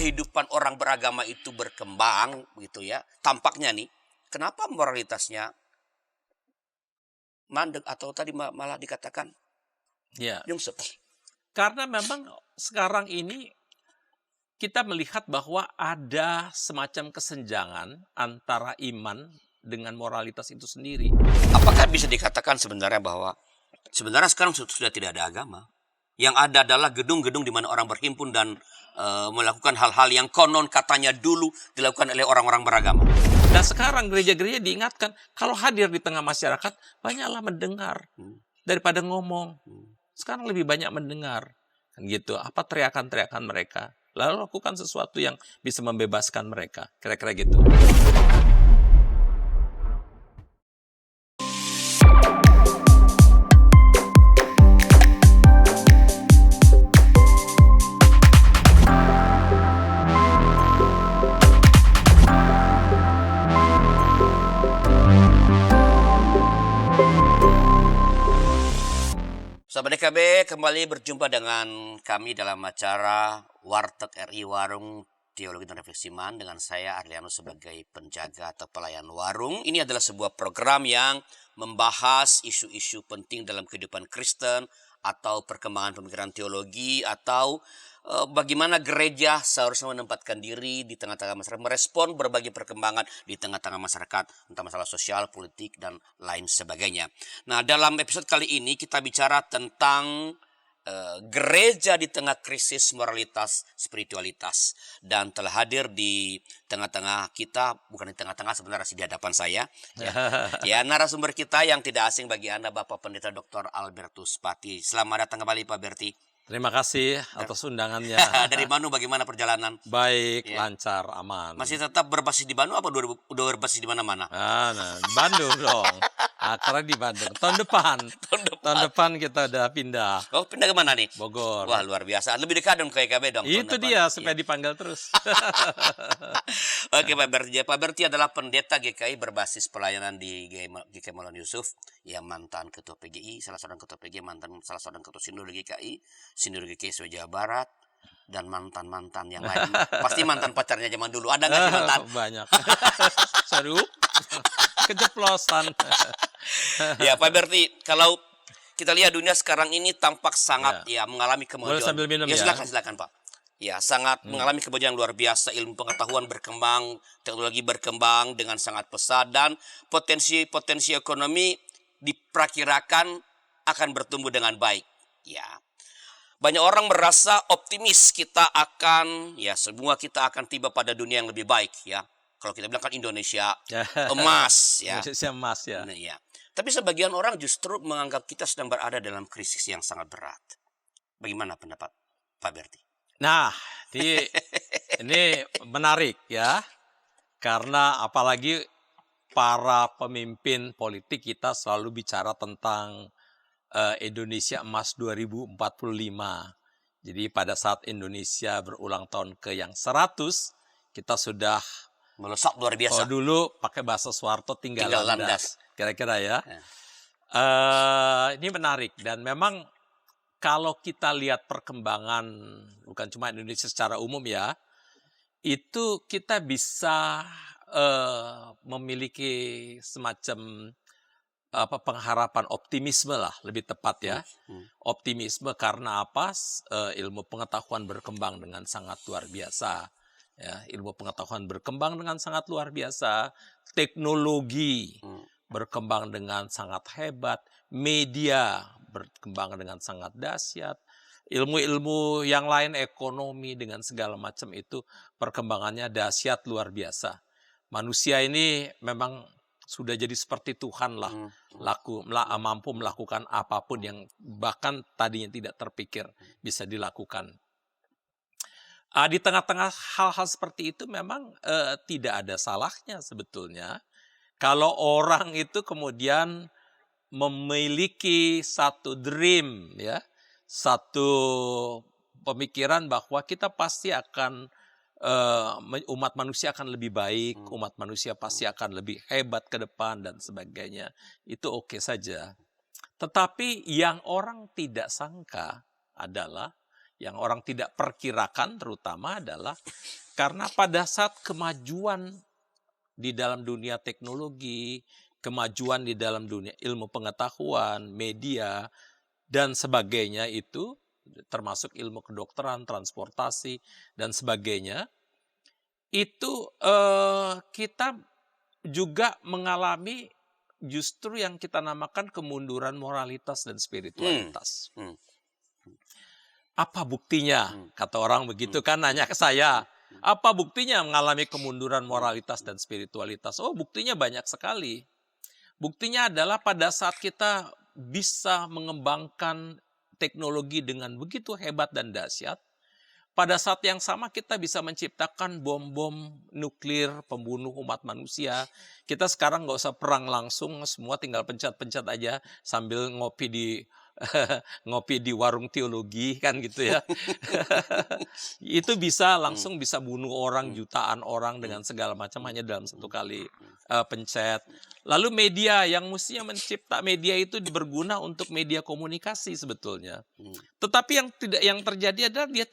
kehidupan orang beragama itu berkembang gitu ya, tampaknya nih, kenapa moralitasnya mandek atau tadi malah dikatakan Ya, nyungsep? karena memang sekarang ini kita melihat bahwa ada semacam kesenjangan antara iman dengan moralitas itu sendiri. Apakah bisa dikatakan sebenarnya bahwa sebenarnya sekarang sudah tidak ada agama? Yang ada adalah gedung-gedung di mana orang berhimpun dan melakukan hal-hal yang konon katanya dulu dilakukan oleh orang-orang beragama. Dan sekarang gereja-gereja diingatkan, kalau hadir di tengah masyarakat, banyaklah mendengar daripada ngomong. Sekarang lebih banyak mendengar. Kan gitu, apa teriakan-teriakan mereka. Lalu lakukan sesuatu yang bisa membebaskan mereka. Kira-kira gitu. Sahabat DKB, kembali berjumpa dengan kami dalam acara Warteg RI Warung Teologi dan Refleksi Iman dengan saya Arliano sebagai penjaga atau pelayan warung. Ini adalah sebuah program yang membahas isu-isu penting dalam kehidupan Kristen atau perkembangan pemikiran teologi atau bagaimana gereja seharusnya menempatkan diri di tengah-tengah masyarakat, merespon berbagai perkembangan di tengah-tengah masyarakat, entah masalah sosial, politik, dan lain sebagainya. Nah, dalam episode kali ini kita bicara tentang gereja di tengah krisis moralitas spiritualitas, dan telah hadir di tengah-tengah kita, bukan di tengah-tengah sebenarnya sih di hadapan saya ya narasumber kita yang tidak asing bagi Anda, Bapak Pendeta Dr. Albertus Pati. Selamat datang kembali Pak Berti. Terima kasih atas undangannya. Dari Bandung bagaimana perjalanan? Baik, Ya. lancar, aman. Masih tetap berbasis di Bandung apa udah berbasis di mana-mana? Nah, Bandung dong. Karena di Bandung. Tahun depan kita udah pindah. Oh, pindah ke mana nih? Bogor. Wah, luar biasa. Lebih dekat dong ke IKB dong. Itu dia, supaya dipanggil terus. Oke, Pak Berti. Pak Berti adalah pendeta GKI berbasis pelayanan di GKI Maulana Yusuf, yang mantan ketua PGI, salah seorang ketua PGI, mantan salah seorang ketua Sindur GKI, Sindur GKI Jawa Barat, dan mantan-mantan yang lain. Pasti mantan pacarnya zaman dulu. Ada nggak sih mantan? Banyak. Seru. Keceplosan. Ya, Pak Berti, kalau kita lihat dunia sekarang ini tampak sangat mengalami kemajuan. Boleh sambil minum ya? Silakan Pak. Ya, sangat mengalami kemajuan luar biasa, ilmu pengetahuan berkembang, teknologi berkembang dengan sangat pesat, dan potensi ekonomi diperkirakan akan bertumbuh dengan baik. Ya. Banyak orang merasa optimis semua kita akan tiba pada dunia yang lebih baik ya. Kalau kita bilang kan Indonesia emas ya. Indonesia emas ya. Nah, ya. Tapi sebagian orang justru menganggap kita sedang berada dalam krisis yang sangat berat. Bagaimana pendapat Pak Berti? Nah, ini menarik ya. Karena apalagi para pemimpin politik kita selalu bicara tentang Indonesia emas 2045. Jadi pada saat Indonesia berulang tahun ke yang 100, kita sudah melesat luar biasa. Kalau dulu pakai bahasa Soeharto tinggal landas. Kira-kira ya. Ini menarik, dan memang kalau kita lihat perkembangan bukan cuma Indonesia secara umum ya, itu kita bisa memiliki semacam pengharapan, optimisme lah lebih tepat ya. Optimisme karena apa? Ilmu pengetahuan berkembang dengan sangat luar biasa. Ya, ilmu pengetahuan berkembang dengan sangat luar biasa. Teknologi berkembang dengan sangat hebat. Media berkembang dengan sangat dahsyat. Ilmu-ilmu yang lain, ekonomi dengan segala macam itu perkembangannya dahsyat luar biasa. Manusia ini memang sudah jadi seperti Tuhan lah, mampu melakukan apapun yang bahkan tadinya tidak terpikir bisa dilakukan. Di tengah-tengah hal-hal seperti itu memang tidak ada salahnya sebetulnya kalau orang itu kemudian memiliki satu dream ya, satu pemikiran bahwa kita pasti akan umat manusia akan lebih baik, umat manusia pasti akan lebih hebat ke depan dan sebagainya. Itu oke saja. Tetapi yang orang tidak sangka adalah yang orang tidak perkirakan terutama adalah karena pada saat kemajuan di dalam dunia teknologi, kemajuan di dalam dunia ilmu pengetahuan, media, dan sebagainya itu, termasuk ilmu kedokteran, transportasi, dan sebagainya, itu kita juga mengalami justru yang kita namakan kemunduran moralitas dan spiritualitas. Apa buktinya? Kata orang begitu kan, nanya ke saya. Apa buktinya mengalami kemunduran moralitas dan spiritualitas? Oh, buktinya banyak sekali. Buktinya adalah pada saat kita bisa mengembangkan teknologi dengan begitu hebat dan dahsyat, pada saat yang sama kita bisa menciptakan bom-bom nuklir pembunuh umat manusia. Kita sekarang nggak usah perang langsung, semua tinggal pencet-pencet aja sambil ngopi di warung teologi kan gitu ya. Itu bisa langsung bisa bunuh orang, jutaan orang dengan segala macam hanya dalam satu kali pencet. Lalu media yang mestinya media itu berguna untuk media komunikasi sebetulnya. Tetapi yang terjadi adalah dia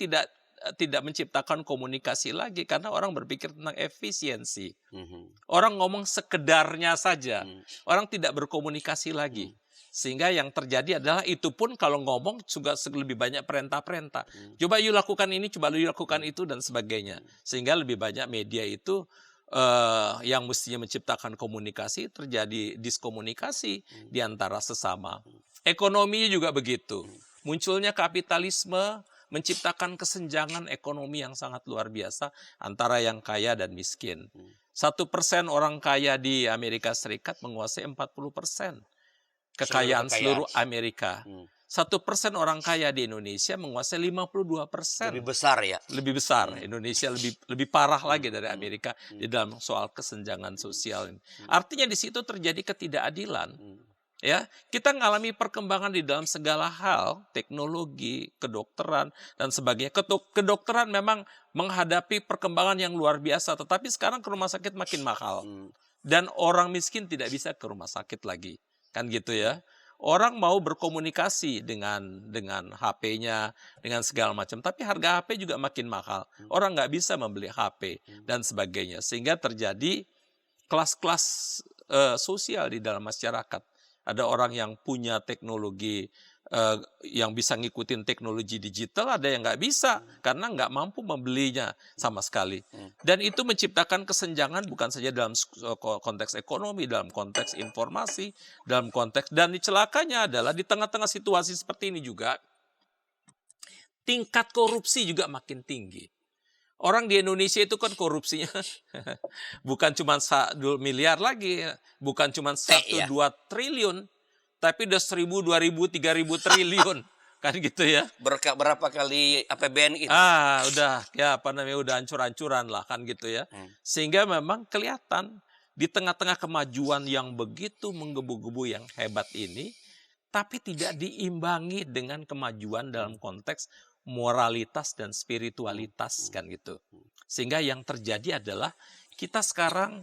tidak menciptakan komunikasi lagi karena orang berpikir tentang efisiensi. Orang ngomong sekedarnya saja. Orang tidak berkomunikasi lagi. Sehingga yang terjadi adalah itu pun kalau ngomong juga lebih banyak perintah-perintah. Coba you lakukan ini, coba you lakukan itu dan sebagainya. Sehingga lebih banyak media itu yang mestinya menciptakan komunikasi terjadi diskomunikasi di antara sesama. Ekonominya juga begitu. Munculnya kapitalisme menciptakan kesenjangan ekonomi yang sangat luar biasa antara yang kaya dan miskin. 1% orang kaya di Amerika Serikat menguasai 40% kekayaan seluruh Amerika. 1% orang kaya di Indonesia menguasai 52%. Lebih besar ya? Lebih besar. Indonesia lebih parah lagi dari Amerika di dalam soal kesenjangan sosial ini. Artinya di situ terjadi ketidakadilan. Ya, kita mengalami perkembangan di dalam segala hal, teknologi, kedokteran dan sebagainya. Kedokteran memang menghadapi perkembangan yang luar biasa, tetapi sekarang ke rumah sakit makin mahal. Dan orang miskin tidak bisa ke rumah sakit lagi. Kan gitu ya. Orang mau berkomunikasi dengan HP-nya, dengan segala macam, tapi harga HP juga makin mahal. Orang nggak bisa membeli HP dan sebagainya. Sehingga terjadi kelas-kelas sosial di dalam masyarakat. Ada orang yang punya teknologi yang bisa ngikutin teknologi digital, ada yang nggak bisa karena nggak mampu membelinya sama sekali. Dan itu menciptakan kesenjangan bukan saja dalam konteks ekonomi, dalam konteks informasi, dalam konteks, dan celakanya adalah di tengah-tengah situasi seperti ini juga tingkat korupsi juga makin tinggi. Orang di Indonesia itu kan korupsinya bukan cuma 1 miliar lagi, bukan cuma 1-2 triliun, tapi udah 1.000, 2.000, 3.000 triliun, kan gitu ya. Berapa kali APBN itu? Udah udah hancur-hancuran lah kan gitu ya. Sehingga memang kelihatan di tengah-tengah kemajuan yang begitu menggebu-gebu yang hebat ini, tapi tidak diimbangi dengan kemajuan dalam konteks moralitas dan spiritualitas kan gitu. Sehingga yang terjadi adalah kita sekarang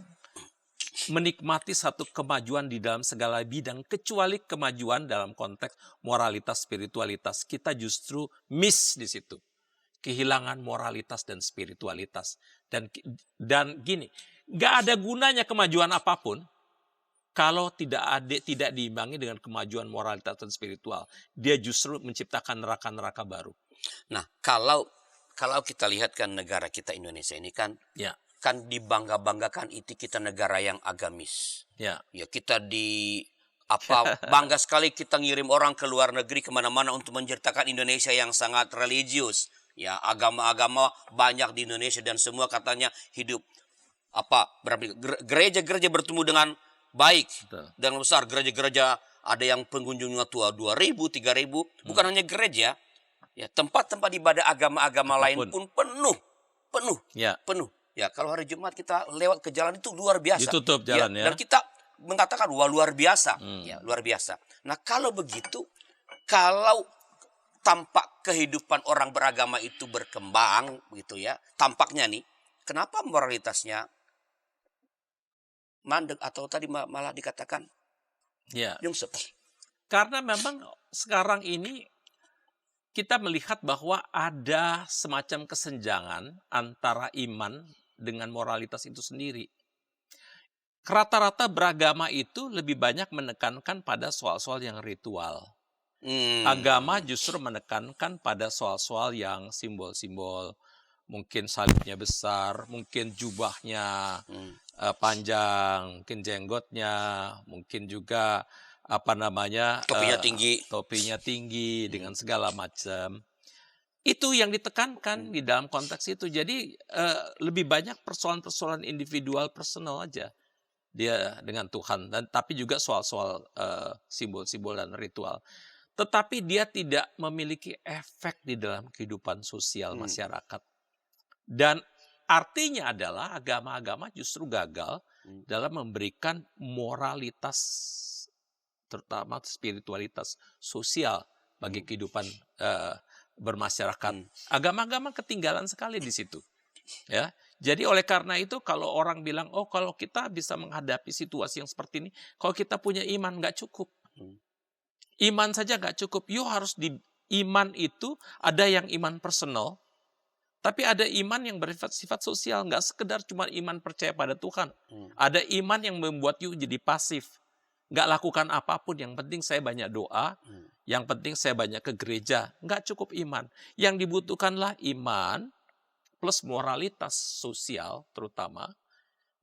menikmati satu kemajuan di dalam segala bidang kecuali kemajuan dalam konteks moralitas spiritualitas. Kita justru miss di situ. Kehilangan moralitas dan spiritualitas. Dan gini, nggak ada gunanya kemajuan apapun kalau tidak diimbangi dengan kemajuan moralitas dan spiritual. Dia justru menciptakan neraka-neraka baru. Nah, kalau kita lihat kan negara kita Indonesia ini kan kan dibangga-banggakan itu kita negara yang agamis. Ya, kita bangga sekali kita ngirim orang ke luar negeri kemana-mana untuk menceritakan Indonesia yang sangat religius. Ya, agama-agama banyak di Indonesia dan semua katanya hidup gereja-gereja bertumbuh dengan baik dan besar. Gereja-gereja ada yang pengunjungnya tua 2.000, 3.000, bukan hanya gereja. Ya, tempat-tempat ibadah agama-agama lain pun penuh. Ya, kalau hari Jumat kita lewat ke jalan itu luar biasa. Ditutup jalan ya. Dan kita mengatakan wah luar biasa. Ya, luar biasa. Nah, kalau begitu, kalau tampak kehidupan orang beragama itu berkembang gitu ya, tampaknya nih, kenapa moralitasnya mandek atau tadi malah dikatakan nyungsep? Karena memang sekarang ini kita melihat bahwa ada semacam kesenjangan antara iman dengan moralitas itu sendiri. Rata-rata beragama itu lebih banyak menekankan pada soal-soal yang ritual. Agama justru menekankan pada soal-soal yang simbol-simbol. Mungkin salibnya besar, mungkin jubahnya panjang, mungkin jenggotnya, mungkin juga topinya tinggi dengan segala macam. Itu yang ditekankan di dalam konteks itu. Jadi lebih banyak persoalan-persoalan individual personal aja dia dengan Tuhan, dan tapi juga soal-soal simbol-simbol dan ritual. Tetapi dia tidak memiliki efek di dalam kehidupan sosial masyarakat. Dan artinya adalah agama-agama justru gagal dalam memberikan moralitas, terutama spiritualitas sosial bagi kehidupan bermasyarakat. Agama-agama ketinggalan sekali di situ. Ya, jadi oleh karena itu kalau orang bilang, oh kalau kita bisa menghadapi situasi yang seperti ini, kalau kita punya iman nggak cukup. Iman saja nggak cukup. Harus di iman itu ada yang iman personal, tapi ada iman yang bersifat sosial, nggak sekedar cuma iman percaya pada Tuhan. Ada iman yang membuat jadi pasif, nggak lakukan apapun. Yang penting saya banyak doa, yang penting saya banyak ke gereja. Nggak cukup iman. Yang dibutuhkanlah iman plus moralitas sosial terutama,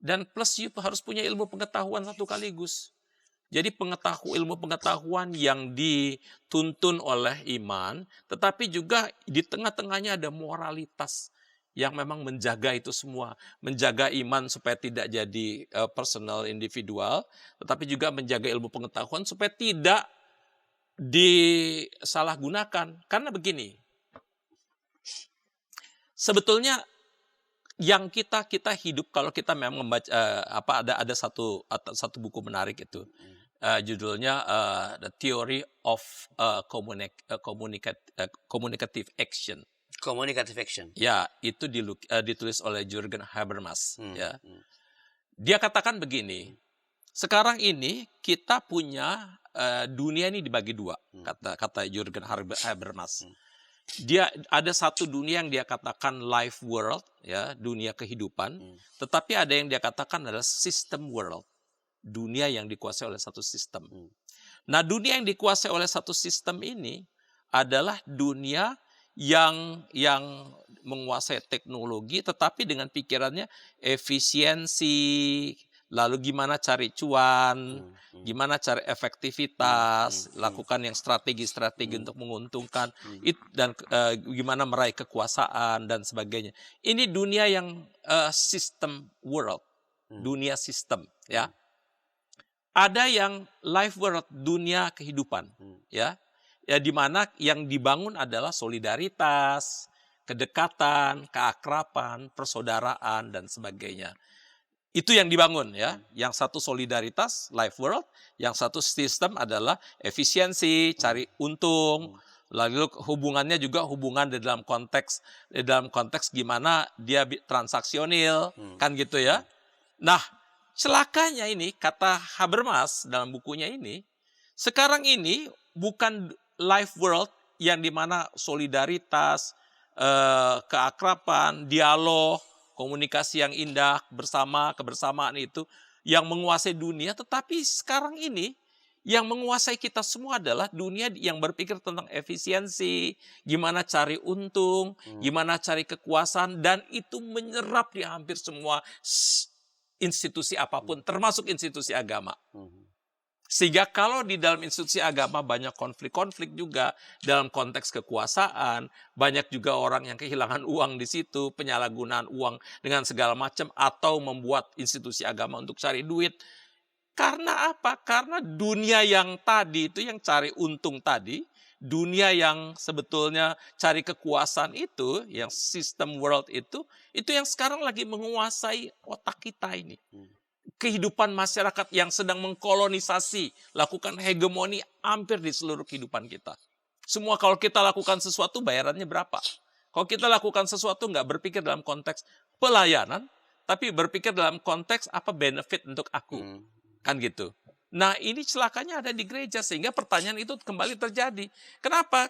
dan plus harus punya ilmu pengetahuan satu kaligus. Jadi ilmu pengetahuan yang dituntun oleh iman, tetapi juga di tengah-tengahnya ada moralitas yang memang menjaga itu semua. Menjaga iman supaya tidak jadi personal individual, tetapi juga menjaga ilmu pengetahuan supaya tidak disalahgunakan. Karena begini, sebetulnya yang kita hidup kalau kita memang membaca ada satu buku menarik itu judulnya The Theory of Communicative Action. Communicative action. Ya, itu ditulis oleh Jürgen Habermas. Ya, dia katakan begini. Sekarang ini kita punya dunia ini dibagi dua, kata Jürgen Habermas. Dia ada satu dunia yang dia katakan life world, ya, dunia kehidupan, tetapi ada yang dia katakan adalah system world, dunia yang dikuasai oleh satu sistem. Nah, dunia yang dikuasai oleh satu sistem ini adalah dunia yang menguasai teknologi, tetapi dengan pikirannya efisiensi, lalu gimana cari cuan, gimana cari efektivitas, lakukan yang strategi-strategi untuk menguntungkan, dan gimana meraih kekuasaan dan sebagainya. Ini dunia yang system world, dunia sistem, ya. Ada yang life world, dunia kehidupan, ya di mana yang dibangun adalah solidaritas, kedekatan, keakraban, persaudaraan dan sebagainya. Itu yang dibangun, ya. Yang satu solidaritas, life world, yang satu sistem adalah efisiensi, cari untung. Lalu hubungannya juga hubungan di dalam konteks gimana dia transaksional, kan gitu ya. Nah, celakanya ini kata Habermas dalam bukunya ini, sekarang ini bukan life world yang dimana solidaritas, keakraban, dialog, komunikasi yang indah kebersamaan itu yang menguasai dunia, tetapi sekarang ini yang menguasai kita semua adalah dunia yang berpikir tentang efisiensi, gimana cari untung, gimana cari kekuasaan, dan itu menyerap di hampir semua institusi apapun, termasuk institusi agama. Sehingga kalau di dalam institusi agama banyak konflik-konflik juga dalam konteks kekuasaan, banyak juga orang yang kehilangan uang di situ, penyalahgunaan uang dengan segala macam, atau membuat institusi agama untuk cari duit. Karena apa? Karena dunia yang tadi itu yang cari untung tadi, dunia yang sebetulnya cari kekuasaan itu, yang system world itu yang sekarang lagi menguasai otak kita ini. Kehidupan masyarakat yang sedang mengkolonisasi, lakukan hegemoni hampir di seluruh kehidupan kita. Semua kalau kita lakukan sesuatu bayarannya berapa? Kalau kita lakukan sesuatu nggak berpikir dalam konteks pelayanan, tapi berpikir dalam konteks apa benefit untuk aku. Kan gitu. Nah, ini celakanya ada di gereja, sehingga pertanyaan itu kembali terjadi. Kenapa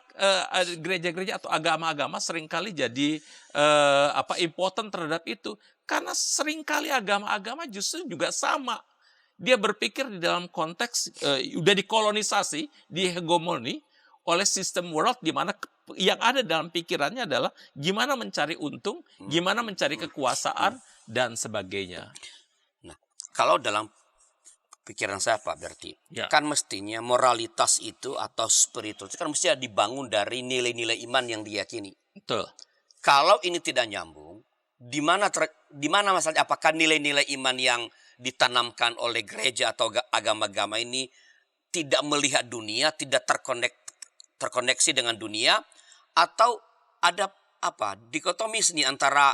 gereja-gereja atau agama-agama seringkali jadi impotent terhadap itu? Karena seringkali agama-agama justru juga sama. Dia berpikir di dalam konteks udah dikolonisasi, dihegemoni oleh sistem world, di mana yang ada dalam pikirannya adalah gimana mencari untung, gimana mencari kekuasaan, dan sebagainya. Nah, kalau dalam pikiran saya Pak Berti, Ya. kan mestinya moralitas itu atau spiritual itu kan mestinya dibangun dari nilai-nilai iman yang diyakini. Betul. Kalau ini tidak nyambung, di mana masalahnya? Apakah nilai-nilai iman yang ditanamkan oleh gereja atau agama-agama ini tidak melihat dunia, tidak terkoneksi dengan dunia, atau ada dikotomis nih antara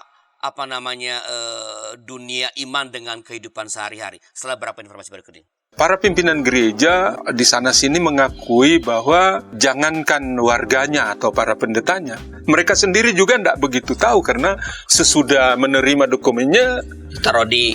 dunia iman dengan kehidupan sehari-hari? Setelah berapa informasi berikut ini? Para pimpinan gereja di sana-sini mengakui bahwa jangankan warganya atau para pendetanya, mereka sendiri juga tidak begitu tahu, karena sesudah menerima dokumennya Taruh di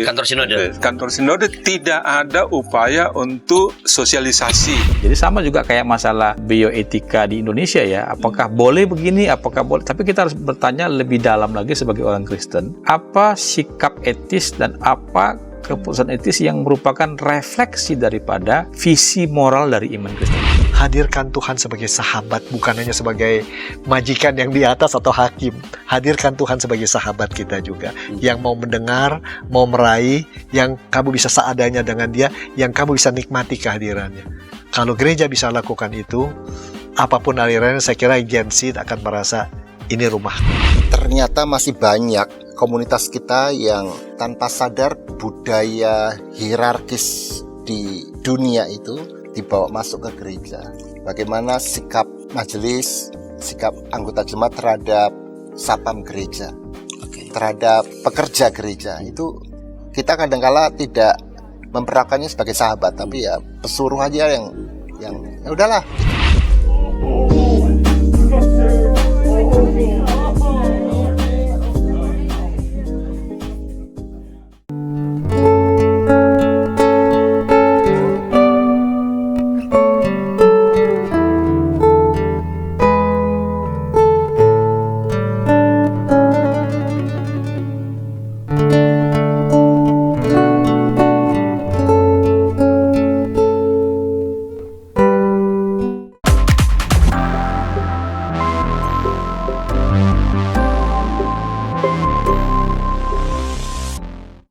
kantor sinode tidak ada upaya untuk sosialisasi. Jadi sama juga kayak masalah bioetika di Indonesia ya, apakah boleh begini, apakah boleh, tapi kita harus bertanya lebih dalam lagi sebagai orang Kristen, apa sikap etis dan apa keputusan etis yang merupakan refleksi daripada visi moral dari iman Kristen. Hadirkan Tuhan sebagai sahabat, bukan hanya sebagai majikan yang di atas atau hakim. Hadirkan Tuhan sebagai sahabat kita juga, yang mau mendengar, mau meraih, yang kamu bisa seadanya dengan dia, yang kamu bisa nikmati kehadirannya. Kalau gereja bisa lakukan itu, apapun alirannya, saya kira Gen Z akan merasa ini rumah. Ternyata masih banyak komunitas kita yang tanpa sadar budaya hierarkis di dunia itu dibawa masuk ke gereja. Bagaimana sikap majelis, sikap anggota jemaat terhadap sapam gereja, terhadap pekerja gereja, itu kita kadang-kala tidak memperlakukannya sebagai sahabat, tapi ya pesuruh aja yang ya udahlah.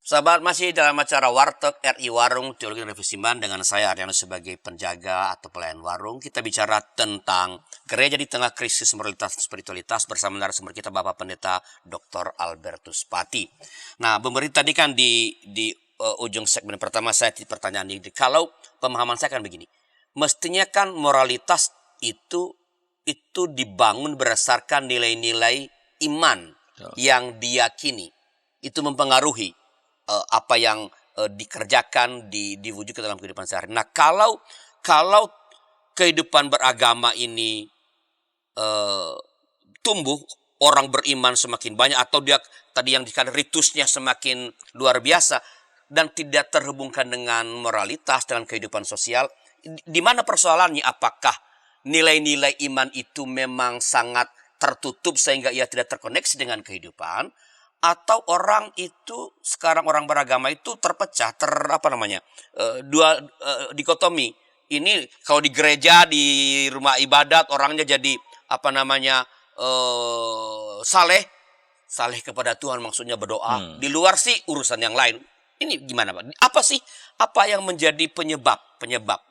Sahabat, masih dalam acara Warteg RI Warung Teologi dan Revisi Iman dengan saya Arianus sebagai penjaga atau pelayan warung. Kita bicara tentang gereja di tengah krisis moralitas dan spiritualitas bersama narasumber kita Bapak Pendeta Dr. Albertus Pati. Nah, pemerintah tadi kan di ujung segmen pertama saya di pertanyaan ini, kalau pemahaman saya kan begini. Mestinya kan moralitas itu dibangun berdasarkan nilai-nilai iman yang diyakini. Itu mempengaruhi apa yang dikerjakan, diwujudkan dalam kehidupan sehari. Nah, kalau kehidupan beragama ini tumbuh, orang beriman semakin banyak, atau dia tadi yang dikatakan ritusnya semakin luar biasa dan tidak terhubungkan dengan moralitas, dengan kehidupan sosial, di mana persoalannya? Apakah nilai-nilai iman itu memang sangat tertutup sehingga ia tidak terkoneksi dengan kehidupan? Atau orang itu sekarang orang beragama itu terpecah, dua dikotomi. Ini kalau di gereja, di rumah ibadat orangnya jadi saleh kepada Tuhan, maksudnya berdoa. Di luar sih urusan yang lain. Ini gimana Pak? Apa yang menjadi penyebab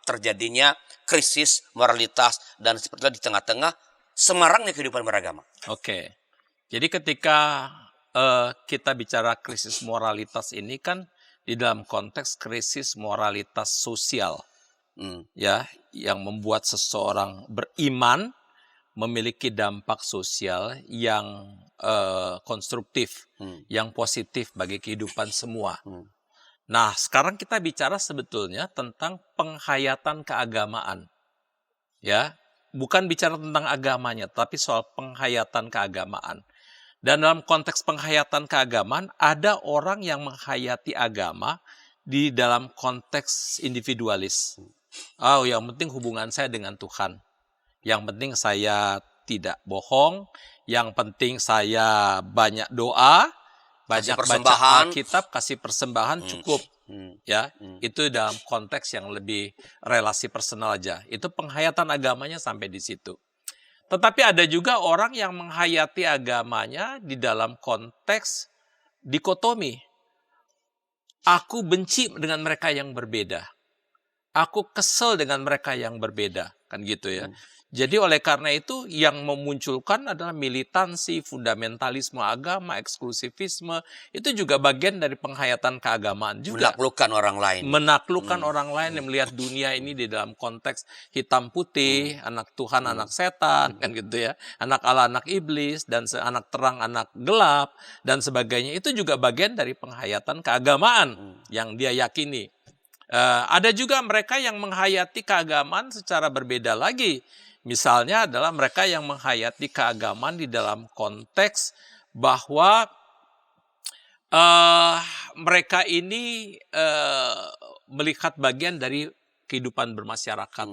terjadinya krisis moralitas dan seperti di tengah-tengah semarangnya kehidupan beragama? Oke. Jadi ketika kita bicara krisis moralitas ini kan di dalam konteks krisis moralitas sosial, ya, yang membuat seseorang beriman memiliki dampak sosial yang konstruktif, yang positif bagi kehidupan semua. Nah, sekarang kita bicara sebetulnya tentang penghayatan keagamaan, ya, bukan bicara tentang agamanya, tapi soal penghayatan keagamaan. Dan dalam konteks penghayatan keagamaan, ada orang yang menghayati agama di dalam konteks individualis. Oh, yang penting hubungan saya dengan Tuhan. Yang penting saya tidak bohong. Yang penting saya banyak doa, banyak baca persembahan. Alkitab, kasih persembahan cukup. Ya, itu dalam konteks yang lebih relasi personal aja. Itu penghayatan agamanya sampai di situ. Tetapi ada juga orang yang menghayati agamanya di dalam konteks dikotomi. Aku benci dengan mereka yang berbeda. Aku kesel dengan mereka yang berbeda, kan gitu ya. Jadi oleh karena itu yang memunculkan adalah militansi, fundamentalisme agama, eksklusivisme. Itu juga bagian dari penghayatan keagamaan juga. Menaklukkan orang lain. Menaklukkan orang lain yang melihat dunia ini di dalam konteks hitam putih, anak Tuhan, anak setan, kan gitu ya. Anak Allah, anak iblis, dan anak terang, anak gelap, dan sebagainya. Itu juga bagian dari penghayatan keagamaan yang dia yakini. Ada juga mereka yang menghayati keagamaan secara berbeda lagi. Misalnya adalah mereka yang menghayati keagamaan di dalam konteks bahwa mereka ini melihat bagian dari kehidupan bermasyarakat.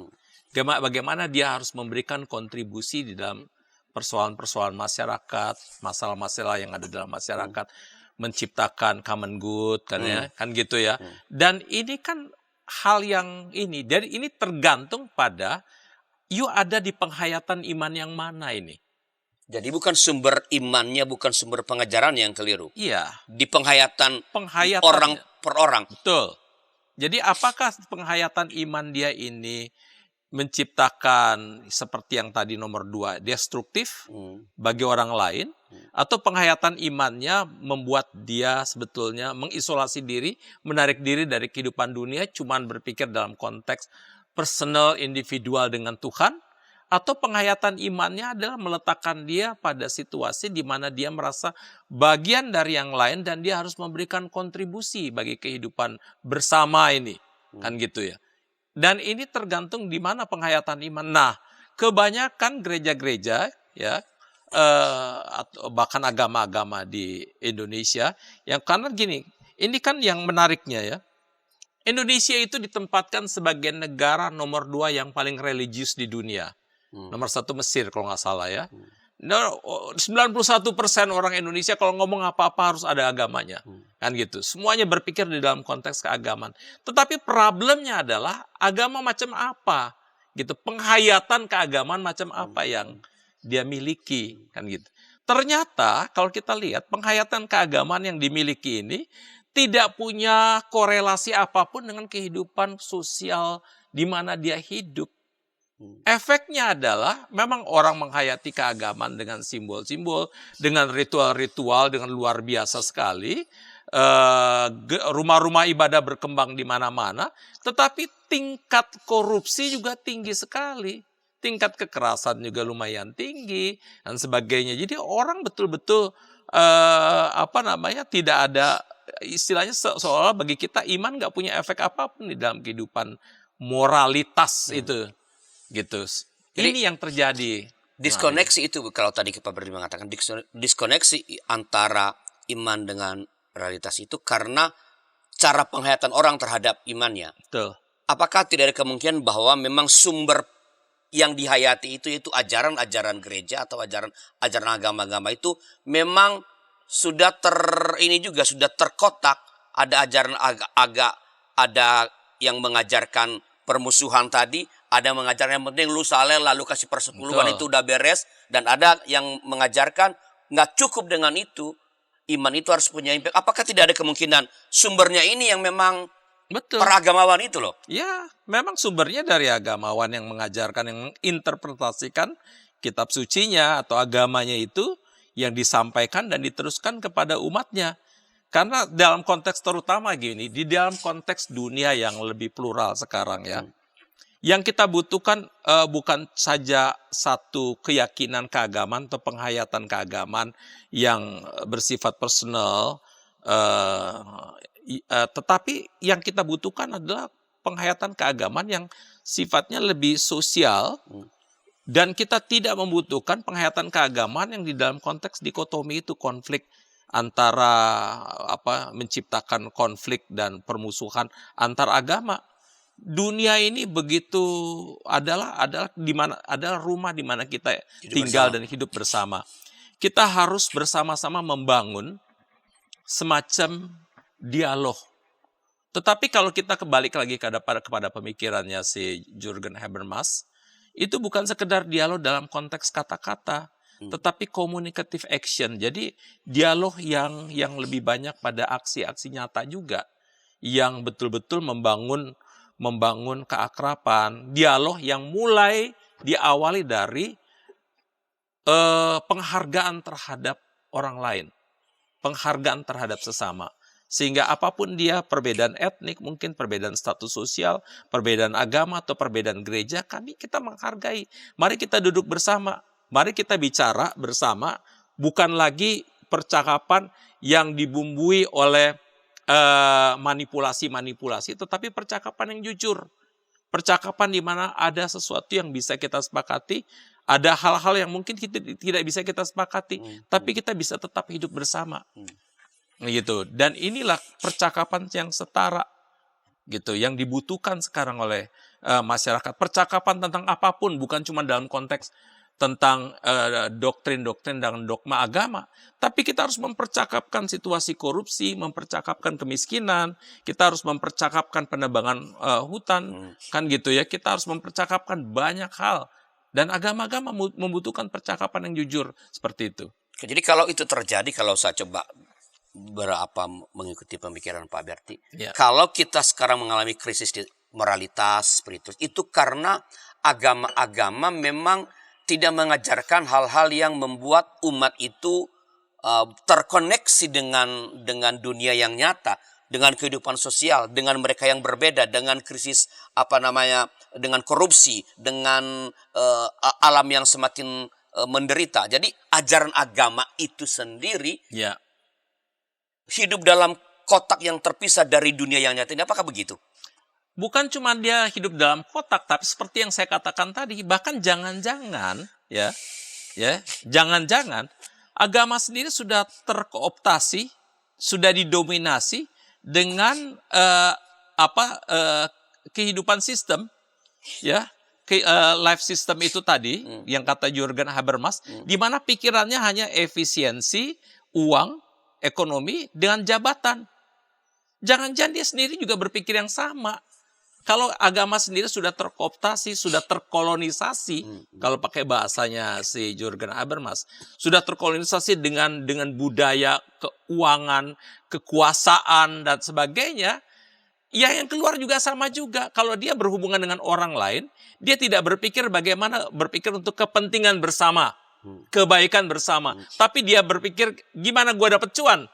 Bagaimana dia harus memberikan kontribusi di dalam persoalan-persoalan masyarakat, masalah-masalah yang ada dalam masyarakat, menciptakan common good, kan ya, kan gitu ya. Dan ini kan hal yang ini, dari ini tergantung pada ada di penghayatan iman yang mana ini. Jadi bukan sumber imannya, bukan sumber pengajaran yang keliru. Iya. Di penghayatan orang per orang. Betul. Jadi apakah penghayatan iman dia ini menciptakan seperti yang tadi nomor 2, destruktif bagi orang lain, atau penghayatan imannya membuat dia sebetulnya mengisolasi diri, menarik diri dari kehidupan dunia, cuman berpikir dalam konteks personal, individual dengan Tuhan, atau penghayatan imannya adalah meletakkan dia pada situasi di mana dia merasa bagian dari yang lain dan dia harus memberikan kontribusi bagi kehidupan bersama ini, kan gitu ya. Dan ini tergantung di mana penghayatan iman. Nah, kebanyakan gereja-gereja ya, atau bahkan agama-agama di Indonesia, yang karena gini, ini kan yang menariknya ya. Indonesia itu ditempatkan sebagai negara nomor 2 yang paling religius di dunia. Nomor 1 Mesir kalau nggak salah ya. 91% orang Indonesia kalau ngomong apa-apa harus ada agamanya. Kan gitu. Semuanya berpikir di dalam konteks keagamaan. Tetapi problemnya adalah agama macam apa? Gitu. Penghayatan keagamaan macam apa yang dia miliki, kan gitu. Ternyata kalau kita lihat penghayatan keagamaan yang dimiliki ini tidak punya korelasi apapun dengan kehidupan sosial di mana dia hidup. Efeknya adalah memang orang menghayati keagamaan dengan simbol-simbol, dengan ritual-ritual, dengan luar biasa sekali. Rumah-rumah ibadah berkembang di mana-mana, tetapi tingkat korupsi juga tinggi sekali. Tingkat kekerasan juga lumayan tinggi dan sebagainya. Jadi orang betul-betul tidak ada istilahnya seolah bagi kita iman nggak punya efek apapun di dalam kehidupan moralitas itu. Gitu. Jadi, ini yang terjadi. Diskoneksi itu kalau tadi Pak Berdi mengatakan diskoneksi antara iman dengan realitas itu karena cara penghayatan orang terhadap imannya. Betul. Apakah tidak ada kemungkinan bahwa memang sumber yang dihayati itu ajaran-ajaran gereja atau ajaran agama-agama itu memang sudah sudah terkotak, ada ajaran ada yang mengajarkan permusuhan tadi, ada yang mengajarkan yang penting lu saleh lalu kasih persepuluhan itu udah beres, dan ada yang mengajarkan nggak cukup dengan itu, iman itu harus punya impact. Apakah tidak ada kemungkinan sumbernya ini yang memang betul peragamawan itu loh? Ya, memang sumbernya dari agamawan yang mengajarkan, yang menginterpretasikan kitab sucinya atau agamanya itu yang disampaikan dan diteruskan kepada umatnya. Karena dalam konteks terutama gini, di dalam konteks dunia yang lebih plural sekarang ya, yang kita butuhkan bukan saja satu keyakinan keagamaan atau penghayatan keagamaan yang bersifat personal, tetapi yang kita butuhkan adalah penghayatan keagamaan yang sifatnya lebih sosial, dan kita tidak membutuhkan penghayatan keagamaan yang di dalam konteks dikotomi itu, konflik antara menciptakan konflik dan permusuhan antar agama. Dunia ini begitu adalah rumah di mana kita tinggal dan hidup bersama. Kita harus bersama-sama membangun semacam dialog. Tetapi kalau kita kembali lagi kepada pemikirannya si Jürgen Habermas, itu bukan sekedar dialog dalam konteks kata-kata, tetapi communicative action. Jadi dialog yang lebih banyak pada aksi-aksi nyata juga, yang betul-betul membangun keakraban, dialog yang mulai diawali dari penghargaan terhadap orang lain, penghargaan terhadap sesama. Sehingga apapun dia, perbedaan etnik, mungkin perbedaan status sosial, perbedaan agama atau perbedaan gereja, kita menghargai. Mari kita duduk bersama, mari kita bicara bersama, bukan lagi percakapan yang dibumbui oleh manipulasi-manipulasi, tetapi percakapan yang jujur. Percakapan di mana ada sesuatu yang bisa kita sepakati, ada hal-hal yang mungkin tidak bisa kita sepakati, tapi kita bisa tetap hidup bersama. Gitu. Dan inilah percakapan yang setara, gitu, yang dibutuhkan sekarang oleh masyarakat. Percakapan tentang apapun, bukan cuma dalam konteks tentang doktrin-doktrin dan dogma agama, tapi kita harus mempercakapkan situasi korupsi, mempercakapkan kemiskinan, kita harus mempercakapkan penebangan hutan, kan gitu ya. Kita harus mempercakapkan banyak hal, dan agama-agama membutuhkan percakapan yang jujur seperti itu. Jadi kalau itu terjadi, kalau saya coba mengikuti pemikiran Pak Berti, kalau kita sekarang mengalami krisis di moralitas, spiritual, itu karena agama-agama memang tidak mengajarkan hal-hal yang membuat umat itu terkoneksi dengan dunia yang nyata, dengan kehidupan sosial, dengan mereka yang berbeda, dengan krisis dengan korupsi, dengan alam yang semakin menderita. Jadi ajaran agama itu sendiri hidup dalam kotak yang terpisah dari dunia yang nyata. Ini apakah begitu? Bukan cuma dia hidup dalam kotak, tapi seperti yang saya katakan tadi, bahkan jangan-jangan jangan-jangan agama sendiri sudah terkooptasi, sudah didominasi dengan kehidupan sistem, life system itu tadi yang kata Jürgen Habermas, di mana pikirannya hanya efisiensi, uang, ekonomi dengan jabatan. Jangan-jangan dia sendiri juga berpikir yang sama. Kalau agama sendiri sudah terkooptasi, sudah terkolonisasi, kalau pakai bahasanya si Jürgen Habermas, sudah terkolonisasi dengan budaya, keuangan, kekuasaan, dan sebagainya, ya yang keluar juga sama juga. Kalau dia berhubungan dengan orang lain, dia tidak berpikir berpikir untuk kepentingan bersama, kebaikan bersama. Tapi dia berpikir, gimana gue dapet cuan?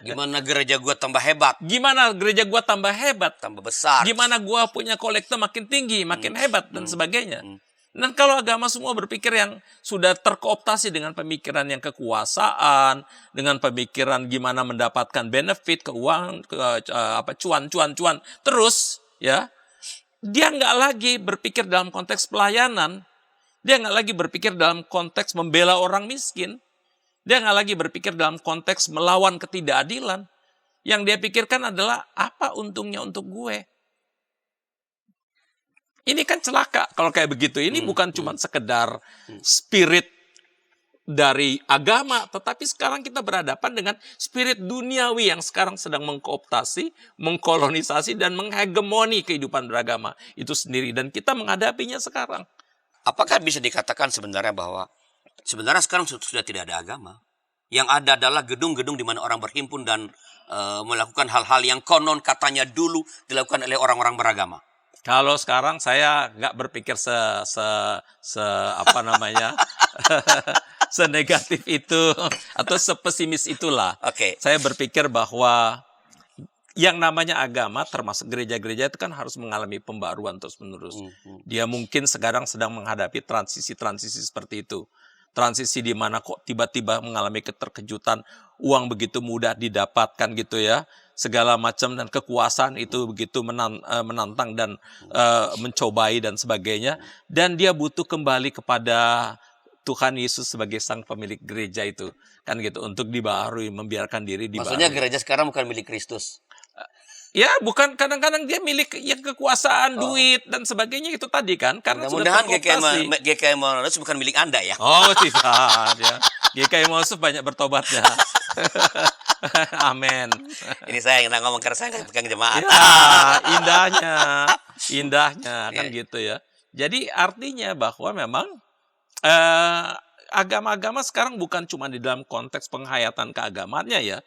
Gimana gereja gue tambah hebat? Gimana gereja gue tambah hebat? Tambah besar. Gimana gue punya kolektor makin tinggi, makin hebat, dan sebagainya. Dan kalau agama semua berpikir yang sudah terkooptasi dengan pemikiran yang kekuasaan, dengan pemikiran gimana mendapatkan benefit, keuangan, cuan. Terus, ya, dia nggak lagi berpikir dalam konteks pelayanan. Dia nggak lagi berpikir dalam konteks membela orang miskin. Dia nggak lagi berpikir dalam konteks melawan ketidakadilan. Yang dia pikirkan adalah, apa untungnya untuk gue? Ini kan celaka kalau kayak begitu. Ini bukan cuma sekedar spirit dari agama, tetapi sekarang kita berhadapan dengan spirit duniawi yang sekarang sedang mengkooptasi, mengkolonisasi, dan menghegemoni kehidupan beragama itu sendiri. Dan kita menghadapinya sekarang. Apakah bisa dikatakan sebenarnya bahwa sebenarnya sekarang sudah tidak ada agama? Yang ada adalah gedung-gedung di mana orang berhimpun dan melakukan hal-hal yang konon katanya dulu dilakukan oleh orang-orang beragama. Kalau sekarang saya nggak berpikir senegatif itu atau sepesimis itulah. Saya berpikir bahwa yang namanya agama, termasuk gereja-gereja itu kan harus mengalami pembaruan terus-menerus. Dia mungkin sekarang sedang menghadapi transisi-transisi seperti itu. Transisi di mana kok tiba-tiba mengalami keterkejutan, uang begitu mudah didapatkan gitu ya. Segala macam dan kekuasaan itu begitu menantang dan mencobai dan sebagainya. Dan dia butuh kembali kepada Tuhan Yesus sebagai sang pemilik gereja itu, kan gitu, untuk dibaharui, membiarkan diri dibaharui. Maksudnya gereja sekarang bukan milik Kristus. Ya, bukan, kadang-kadang dia milik yang kekuasaan, duit dan sebagainya itu tadi kan, karena sudah Mudah-mudahan terkooptasi. GKI Monolith bukan milik Anda ya. Oh, tidak ya. GKI Monolith banyak bertobatnya. Amin. Ini saya yang ngomong karena saya nggak pegang jemaat. Ya, indahnya kan gitu ya. Jadi artinya bahwa memang agama-agama sekarang bukan cuma di dalam konteks penghayatan keagamaannya ya,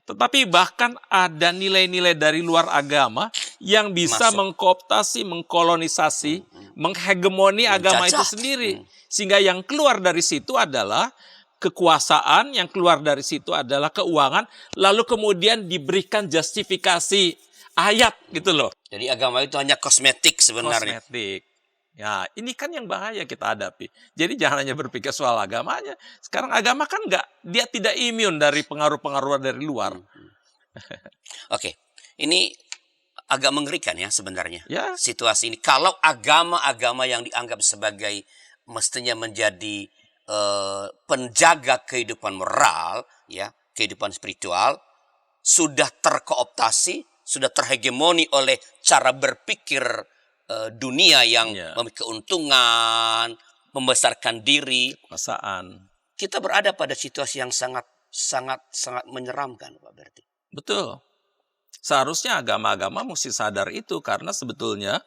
tetapi bahkan ada nilai-nilai dari luar agama yang bisa mengkooptasi, mengkolonisasi, menghegemoni agama itu sendiri. Sehingga yang keluar dari situ adalah kekuasaan, yang keluar dari situ adalah keuangan, lalu kemudian diberikan justifikasi ayat gitu loh. Jadi agama itu hanya kosmetik sebenarnya. Kosmetik. Ya, ini kan yang bahaya kita hadapi. Jadi jangan hanya berpikir soal agamanya. Sekarang agama kan dia tidak imun dari pengaruh-pengaruh dari luar. Oke, ini agak mengerikan ya sebenarnya. Ya. Situasi ini. Kalau agama-agama yang dianggap sebagai mestinya menjadi penjaga kehidupan moral, ya, kehidupan spiritual, sudah terkooptasi, sudah terhegemoni oleh cara berpikir dunia yang memiliki keuntungan, membesarkan diri, Kekuasaan. kita berada pada situasi yang sangat menyeramkan, Pak Berti. Betul. Seharusnya agama-agama mesti sadar itu, karena sebetulnya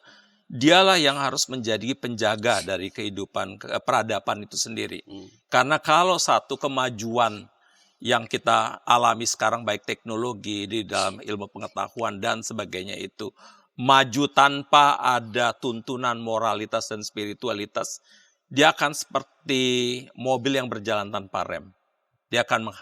dialah yang harus menjadi penjaga dari kehidupan peradaban itu sendiri. Karena kalau satu kemajuan yang kita alami sekarang, baik teknologi di dalam ilmu pengetahuan dan sebagainya itu maju tanpa ada tuntunan moralitas dan spiritualitas, dia akan seperti mobil yang berjalan tanpa rem. Dia akan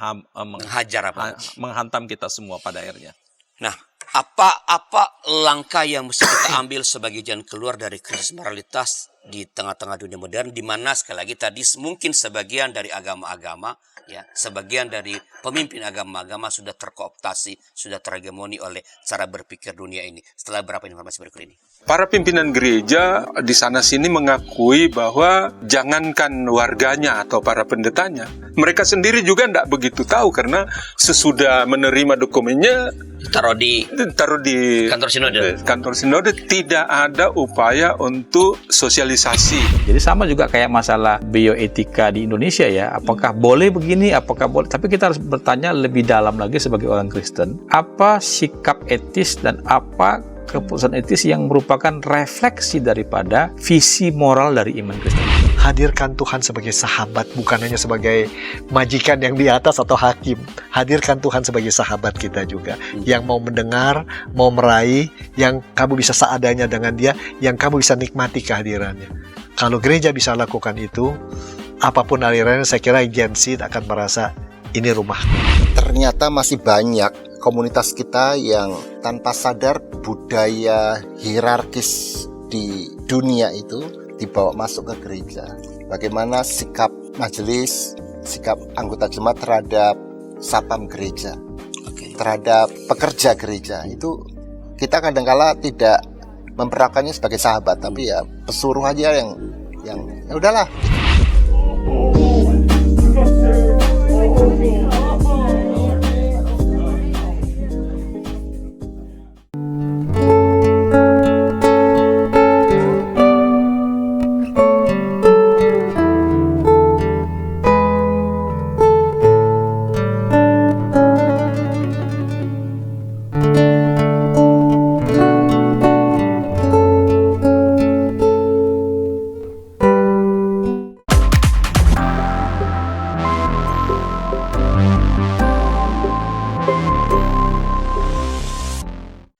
menghantam kita semua pada akhirnya. Nah, apa langkah yang mesti kita ambil sebagai jalan keluar dari krisis moralitas di tengah-tengah dunia modern, di mana sekali lagi tadi mungkin sebagian dari agama-agama, ya, sebagian dari pemimpin agama-agama sudah terkooptasi, sudah terhegemoni oleh cara berpikir dunia ini. Setelah beberapa informasi berikut ini. Para pimpinan gereja di sana-sini mengakui bahwa jangankan warganya atau para pendetanya, mereka sendiri juga tidak begitu tahu, karena sesudah menerima dokumennya Taruh di kantor sinode tidak ada upaya untuk sosialisasi. Jadi sama juga kayak masalah bioetika di Indonesia ya, apakah boleh begini, apakah boleh, tapi kita harus bertanya lebih dalam lagi sebagai orang Kristen, apa sikap etis dan apa keputusan etis yang merupakan refleksi daripada visi moral dari iman Kristen. Hadirkan Tuhan sebagai sahabat, bukan hanya sebagai majikan yang di atas atau hakim. Hadirkan Tuhan sebagai sahabat kita juga, yang mau mendengar, mau meraih, yang kamu bisa seadanya dengan dia, yang kamu bisa nikmati kehadirannya. Kalau gereja bisa lakukan itu, apapun alirannya, saya kira Gen Z akan merasa ini rumah. Ternyata masih banyak komunitas kita yang tanpa sadar budaya hierarkis di dunia itu dibawa masuk ke gereja. Bagaimana sikap majelis, sikap anggota jemaat terhadap satpam gereja, terhadap pekerja gereja, itu kita kadang-kala tidak memperlakukannya sebagai sahabat, tapi ya pesuruh aja yang ya udahlah.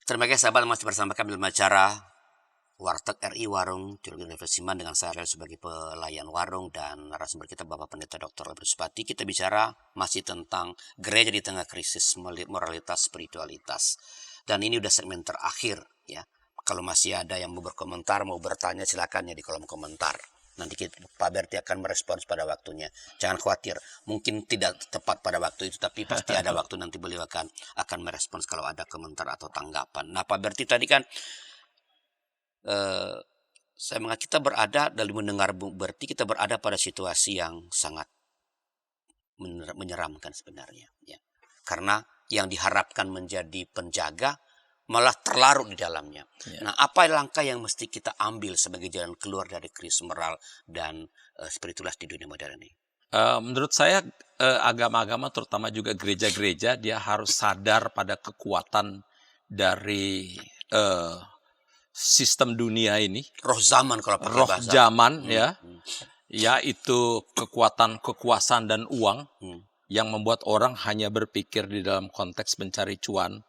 Terima kasih sahabat, masih bersama kami dalam acara Warteg RI Warung Teologi Universitas Iman dengan saya sebagai pelayan warung, dan narasumber kita Bapak Pendeta Dr. Robert Supati. Kita bicara masih tentang gereja di tengah krisis moralitas spiritualitas. Dan ini udah segmen terakhir ya. Kalau masih ada yang mau berkomentar, mau bertanya, silakan ya di kolom komentar. Nanti Pak Berti akan merespons pada waktunya. Jangan khawatir, mungkin tidak tepat pada waktu itu, tapi pasti ada waktu nanti beliau akan merespons kalau ada komentar atau tanggapan. Nah, Pak Berti tadi kan Saya menganggap kita berada dalam mendengar berarti kita berada pada situasi yang sangat menyeramkan sebenarnya. Ya. Karena yang diharapkan menjadi penjaga malah terlarut di dalamnya. Ya. Nah, apa langkah yang mesti kita ambil sebagai jalan keluar dari krisis moral dan spiritualitas di dunia modern ini? Menurut saya agama-agama terutama juga gereja-gereja dia harus sadar pada kekuatan dari sistem dunia ini, Roh zaman kalau pakai roh bahasa. zaman ya, yaitu kekuatan kekuasaan dan uang yang membuat orang hanya berpikir di dalam konteks mencari cuan,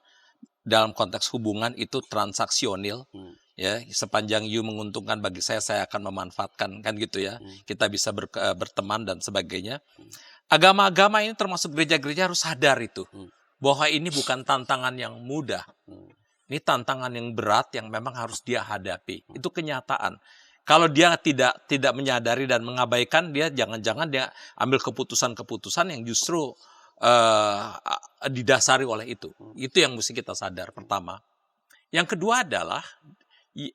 dalam konteks hubungan itu transaksional. Ya, sepanjang you menguntungkan bagi saya akan memanfaatkan, kan gitu ya. Kita bisa berteman dan sebagainya. Agama-agama ini termasuk gereja-gereja harus sadar itu. Bahwa ini bukan tantangan yang mudah. Ini tantangan yang berat yang memang harus dia hadapi. Itu kenyataan. Kalau dia tidak menyadari dan mengabaikan, dia jangan-jangan dia ambil keputusan-keputusan yang justru didasari oleh itu. Itu yang mesti kita sadar pertama. Yang kedua adalah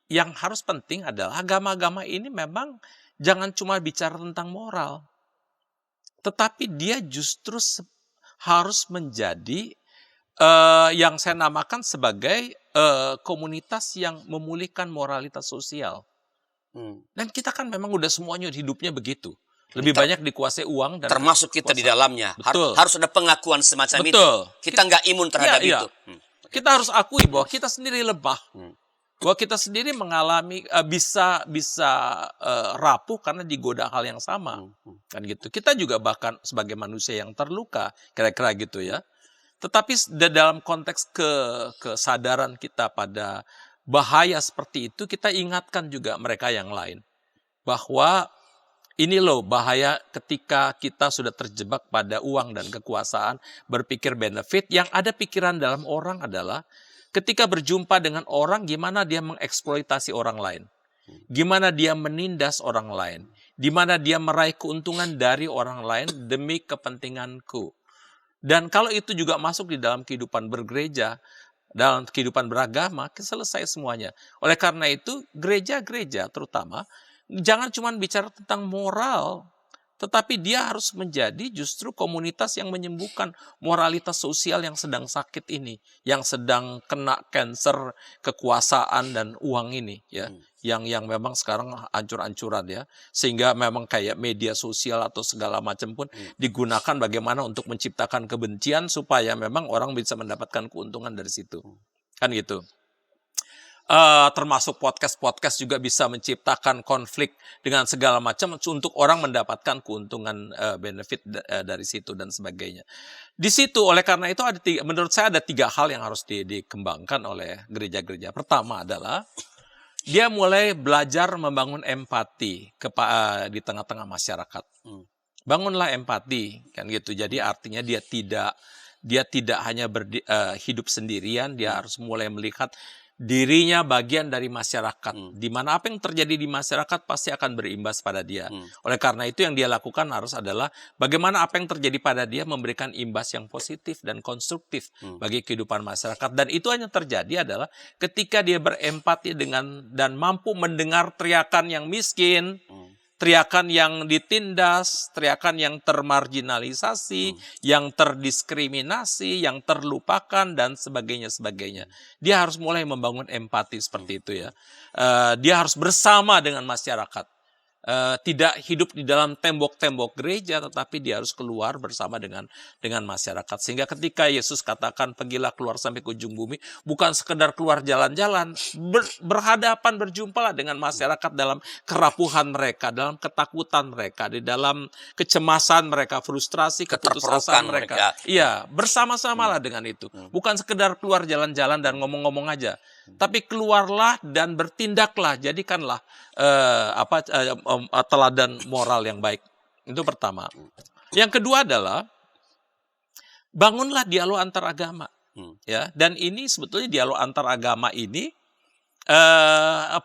yang harus penting adalah agama-agama ini memang jangan cuma bicara tentang moral. Tetapi dia justru harus menjadi yang saya namakan sebagai komunitas yang memulihkan moralitas sosial. Dan kita kan memang udah semuanya hidupnya begitu. Lebih banyak dikuasai uang dan termasuk kita di dalamnya. Betul. Harus ada pengakuan semacam itu. Betul. Kita nggak imun terhadap Iya, itu. Kita harus akui bahwa kita sendiri lemah. Bahwa kita sendiri mengalami bisa rapuh karena digoda hal yang sama. Kan gitu. Kita juga bahkan sebagai manusia yang terluka, kira-kira gitu ya. Tetapi dalam konteks kesadaran kita pada bahaya seperti itu, kita ingatkan juga mereka yang lain. Bahwa ini loh bahaya ketika kita sudah terjebak pada uang dan kekuasaan, berpikir benefit. Yang ada pikiran dalam orang adalah ketika berjumpa dengan orang, gimana dia mengeksploitasi orang lain. Gimana dia menindas orang lain. Gimana dia meraih keuntungan dari orang lain demi kepentinganku. Dan kalau itu juga masuk di dalam kehidupan bergereja, dalam kehidupan beragama, selesai semuanya. Oleh karena itu, gereja-gereja terutama, jangan cuma bicara tentang moral, tetapi dia harus menjadi justru komunitas yang menyembuhkan moralitas sosial yang sedang sakit ini, yang sedang kena kanker kekuasaan dan uang ini, ya, yang memang sekarang hancur-hancuran ya, sehingga memang kayak media sosial atau segala macam pun digunakan bagaimana untuk menciptakan kebencian supaya memang orang bisa mendapatkan keuntungan dari situ, kan gitu. Termasuk podcast-podcast juga bisa menciptakan konflik dengan segala macam untuk orang mendapatkan keuntungan benefit dari situ dan sebagainya. Di situ oleh karena itu menurut saya ada 3 hal yang harus dikembangkan oleh gereja-gereja. Pertama adalah dia mulai belajar membangun empati di tengah-tengah masyarakat. Bangunlah empati kan gitu. Jadi artinya dia tidak hanya hidup sendirian, dia harus mulai melihat dirinya bagian dari masyarakat, di mana apa yang terjadi di masyarakat pasti akan berimbas pada dia. Oleh karena itu yang dia lakukan harus adalah bagaimana apa yang terjadi pada dia memberikan imbas yang positif dan konstruktif bagi kehidupan masyarakat. Dan itu hanya terjadi adalah ketika dia berempati dengan dan mampu mendengar teriakan yang miskin, teriakan yang ditindas, teriakan yang termarginalisasi, yang terdiskriminasi, yang terlupakan, dan sebagainya. Dia harus mulai membangun empati seperti itu ya. Dia harus bersama dengan masyarakat. Tidak hidup di dalam tembok-tembok gereja, tetapi dia harus keluar bersama dengan masyarakat. Sehingga ketika Yesus katakan pergilah keluar sampai ke ujung bumi, bukan sekedar keluar jalan-jalan, berhadapan, berjumpalah dengan masyarakat dalam kerapuhan mereka, dalam ketakutan mereka, di dalam kecemasan mereka, frustrasi, keputusasaan mereka. Iya, bersama-samalah dengan itu. Bukan sekedar keluar jalan-jalan dan ngomong-ngomong aja, tapi keluarlah dan bertindaklah, jadikanlah teladan moral yang baik. Itu pertama. Yang kedua adalah bangunlah dialog antar agama. Ya, dan ini sebetulnya dialog antar agama ini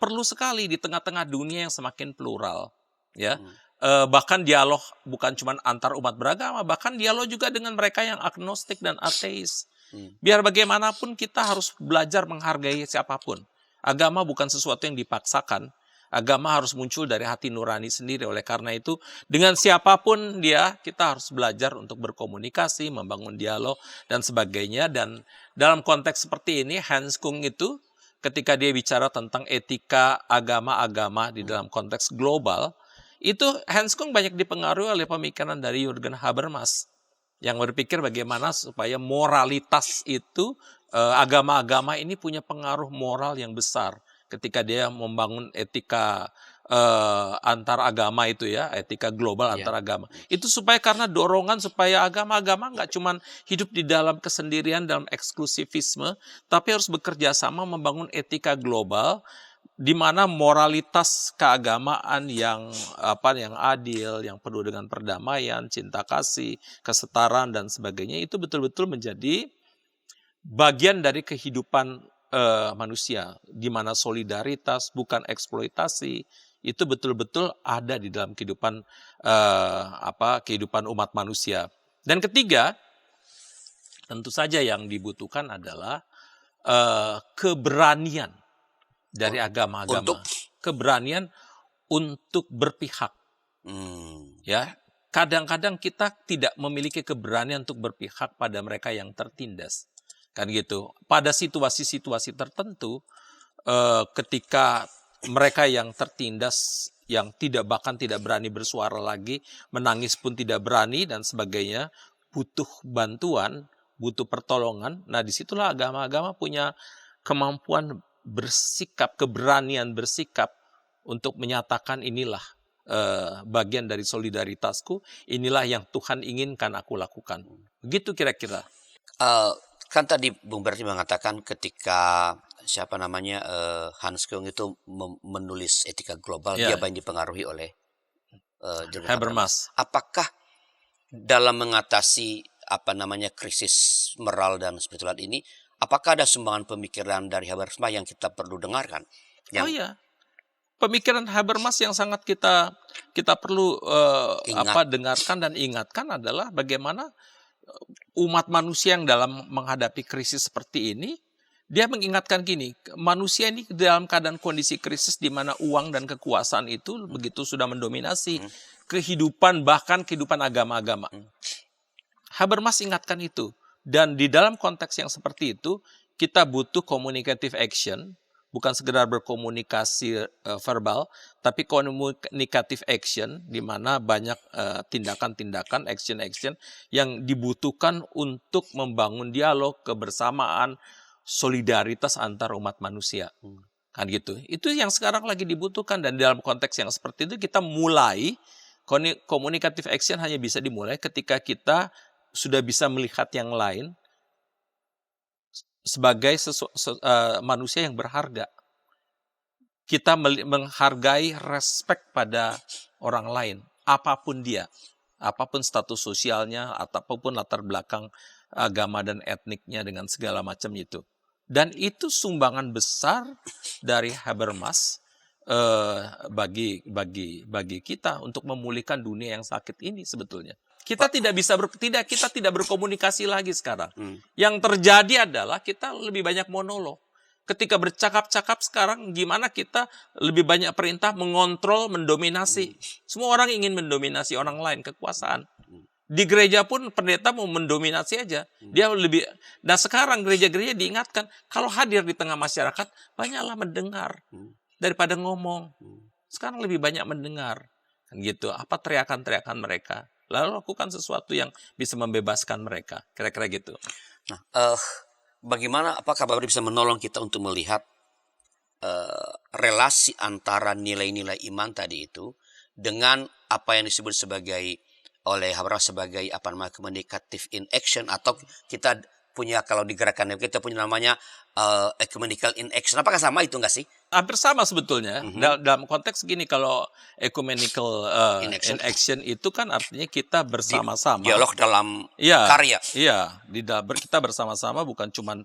perlu sekali di tengah-tengah dunia yang semakin plural. Ya, bahkan dialog bukan cuma antar umat beragama, bahkan dialog juga dengan mereka yang agnostik dan ateis. Biar bagaimanapun kita harus belajar menghargai siapapun. Agama bukan sesuatu yang dipaksakan. Agama harus muncul dari hati nurani sendiri. Oleh karena itu, dengan siapapun dia, kita harus belajar untuk berkomunikasi, membangun dialog, dan sebagainya. Dan dalam konteks seperti ini, Hans Kung itu, ketika dia bicara tentang etika agama-agama di dalam konteks global, itu Hans Kung banyak dipengaruhi oleh pemikiran dari Jürgen Habermas, yang berpikir bagaimana supaya moralitas itu, agama-agama ini punya pengaruh moral yang besar ketika dia membangun etika antar agama itu ya, etika global antar agama. Itu supaya karena dorongan supaya agama-agama nggak cuma hidup di dalam kesendirian, dalam eksklusivisme, tapi harus bekerja sama membangun etika global di mana moralitas keagamaan yang adil, yang penuh dengan perdamaian, cinta kasih, kesetaraan dan sebagainya itu betul-betul menjadi bagian dari kehidupan manusia, di mana solidaritas bukan eksploitasi itu betul-betul ada di dalam kehidupan kehidupan umat manusia. Dan ketiga, tentu saja yang dibutuhkan adalah keberanian dari agama-agama, keberanian untuk berpihak. Ya, kadang-kadang kita tidak memiliki keberanian untuk berpihak pada mereka yang tertindas. Kan gitu. Pada situasi-situasi tertentu, ketika mereka yang tertindas, yang bahkan tidak berani bersuara lagi, menangis pun tidak berani dan sebagainya, butuh bantuan, butuh pertolongan. Nah, disitulah agama-agama punya kemampuan bersikap, keberanian bersikap untuk menyatakan inilah bagian dari solidaritasku, inilah yang Tuhan inginkan aku lakukan. Begitu kira-kira. Kan tadi Bung Berti mengatakan ketika Hans Kung itu menulis etika global, dia banyak dipengaruhi oleh Jürgen Habermas. Apakah dalam mengatasi krisis moral dan spiritual ini, apakah ada sumbangan pemikiran dari Habermas yang kita perlu dengarkan? Pemikiran Habermas yang sangat kita perlu dengarkan dan ingatkan adalah bagaimana umat manusia yang dalam menghadapi krisis seperti ini, dia mengingatkan gini, manusia ini dalam keadaan kondisi krisis di mana uang dan kekuasaan itu begitu sudah mendominasi kehidupan, bahkan kehidupan agama-agama. Habermas ingatkan itu. Dan di dalam konteks yang seperti itu, kita butuh communicative action, bukan sekedar berkomunikasi verbal, tapi communicative action, di mana banyak tindakan-tindakan, action-action yang dibutuhkan untuk membangun dialog, kebersamaan, solidaritas antar umat manusia. Kan gitu. Itu yang sekarang lagi dibutuhkan, dan dalam konteks yang seperti itu kita mulai, communicative action hanya bisa dimulai ketika kita sudah bisa melihat yang lain sebagai manusia yang berharga. Kita menghargai, respect pada orang lain, apapun dia, apapun status sosialnya, apapun latar belakang agama dan etniknya dengan segala macam itu. Dan itu sumbangan besar dari Habermas bagi kita untuk memulihkan dunia yang sakit ini sebetulnya. Kita tidak berkomunikasi lagi sekarang. Yang terjadi adalah kita lebih banyak monolog. Ketika bercakap-cakap sekarang, gimana kita lebih banyak perintah, mengontrol, mendominasi. Semua orang ingin mendominasi orang lain, kekuasaan. Di gereja pun pendeta mau mendominasi aja. Nah sekarang gereja-gereja diingatkan, kalau hadir di tengah masyarakat, banyaklah mendengar daripada ngomong. Sekarang lebih banyak mendengar. Kan gitu. Apa teriakan-teriakan mereka? Lalu lakukan sesuatu yang bisa membebaskan mereka. Kira-kira gitu. Nah, apakah Bapak bisa menolong kita untuk melihat relasi antara nilai-nilai iman tadi itu dengan apa yang disebut oleh Habermas sebagai communicative in action, atau kita punya, kalau di gerakan kita punya namanya ecumenical in action. Apakah sama itu enggak sih? Hampir sama sebetulnya. Dalam konteks gini, kalau ecumenical in action itu kan artinya kita bersama-sama. Dialog dalam karya. Iya, kita bersama-sama, bukan cuman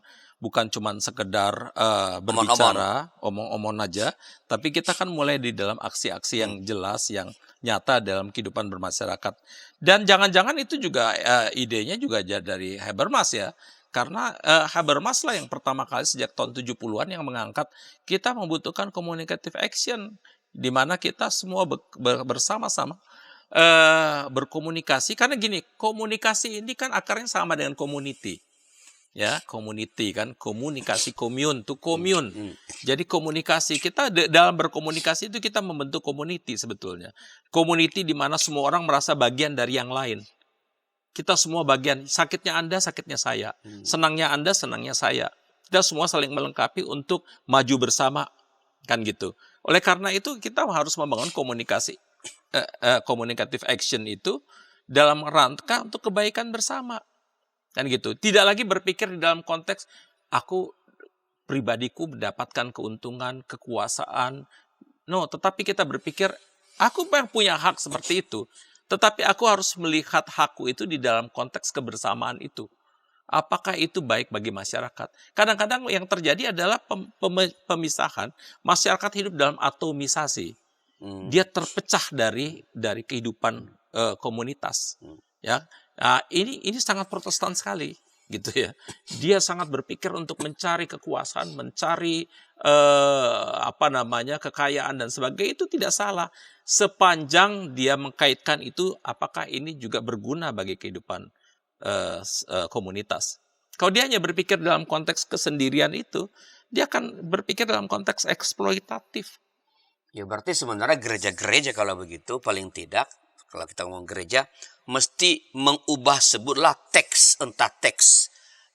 sekedar berbicara, omong-omong aja, tapi kita kan mulai di dalam aksi-aksi yang jelas, yang nyata dalam kehidupan bermasyarakat. Dan jangan-jangan itu juga idenya juga dari Habermas ya. Karena Habermas lah yang pertama kali sejak tahun 70-an yang mengangkat kita membutuhkan communicative action. di mana kita semua bersama-sama berkomunikasi. Karena gini, komunikasi ini kan akarnya sama dengan community. Ya, community kan, komunikasi, commune to commune. Jadi komunikasi, kita dalam berkomunikasi itu kita membentuk community sebetulnya. Community di mana semua orang merasa bagian dari yang lain. Kita semua bagian, sakitnya Anda, sakitnya saya. Senangnya Anda, senangnya saya. Kita semua saling melengkapi untuk maju bersama, kan gitu. Oleh karena itu kita harus membangun komunikasi, communicative action itu dalam rangka untuk kebaikan bersama. Kan gitu. Tidak lagi berpikir di dalam konteks aku pribadiku mendapatkan keuntungan, kekuasaan. No, tetapi kita berpikir aku punya hak seperti itu. Tetapi aku harus melihat hakku itu di dalam konteks kebersamaan itu. Apakah itu baik bagi masyarakat? Kadang-kadang yang terjadi adalah pemisahan. Masyarakat hidup dalam atomisasi. Dia terpecah dari kehidupan komunitas. Ya. Nah, ini sangat Protestan sekali, gitu ya. Dia sangat berpikir untuk mencari kekuasaan, mencari kekayaan dan sebagainya. Itu tidak salah sepanjang dia mengkaitkan itu apakah ini juga berguna bagi kehidupan komunitas. Kalau dia hanya berpikir dalam konteks kesendirian itu, dia akan berpikir dalam konteks eksploitatif. Ya berarti sebenarnya gereja-gereja kalau begitu paling tidak, kalau kita ngomong gereja, mesti mengubah sebutlah teks, entah teks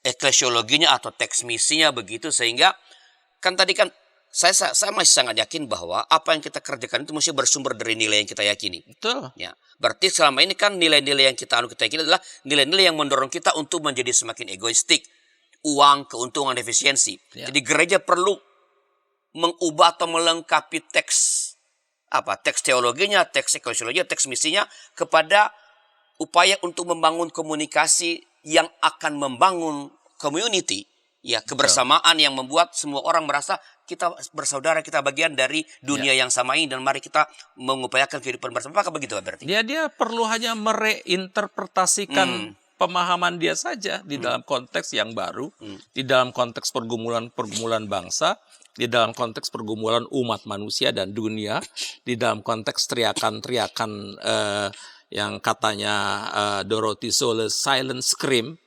eklesiologinya atau teks misinya begitu, sehingga kan tadi kan saya masih sangat yakin bahwa apa yang kita kerjakan itu mesti bersumber dari nilai yang kita yakini. Betul. Ya, berarti selama ini kan nilai-nilai yang kita yakini adalah nilai-nilai yang mendorong kita untuk menjadi semakin egoistik, uang, keuntungan, efisiensi. Ya. Jadi gereja perlu mengubah atau melengkapi teks teologinya, teks eklesiologinya, teks misinya kepada upaya untuk membangun komunikasi yang akan membangun community, ya, kebersamaan yang membuat semua orang merasa kita bersaudara, kita bagian dari dunia yang sama ini, dan mari kita mengupayakan kehidupan bersama. Apakah begitu berarti? Dia perlu hanya mereinterpretasikan pemahaman dia saja di dalam konteks yang baru, di dalam konteks pergumulan bangsa, di dalam konteks pergumulan umat manusia dan dunia, di dalam konteks teriakan-teriakan yang katanya Dorothy Soule silent scream.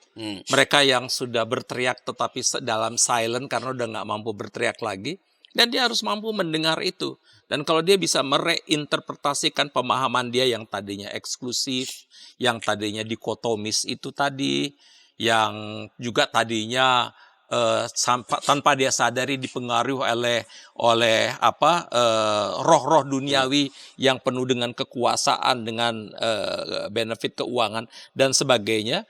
Mereka yang sudah berteriak tetapi dalam silent karena udah nggak mampu berteriak lagi, dan dia harus mampu mendengar itu. Dan kalau dia bisa mereinterpretasikan pemahaman dia yang tadinya eksklusif, yang tadinya dikotomis itu tadi, yang juga tadinya tanpa dia sadari dipengaruhi oleh roh-roh duniawi yang penuh dengan kekuasaan, dengan benefit keuangan dan sebagainya.